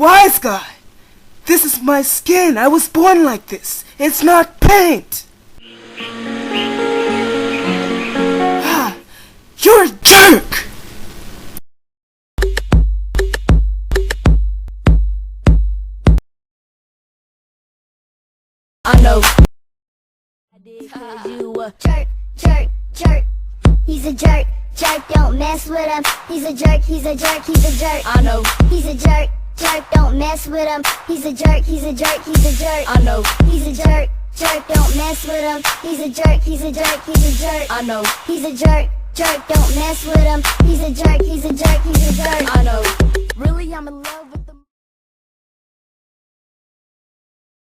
wise guy. This is my skin. I was born like this. It's not paint. Ah, you're a jerk. I know. I did 'cause you a jerk, jerk, jerk. He's a jerk, jerk, don't mess with him. He's a jerk, he's a jerk, he's a jerk. I know. He's a jerk, jerk, don't mess with him. He's a jerk, he's a jerk, he's a jerk. I know. He's a jerk, jerk, don't mess with him. He's a jerk, he's a jerk, he's a jerk. I know. He's a jerk, jerk, don't mess with him. He's a jerk, he's a jerk, he's a jerk. I know. Really, I'm in love.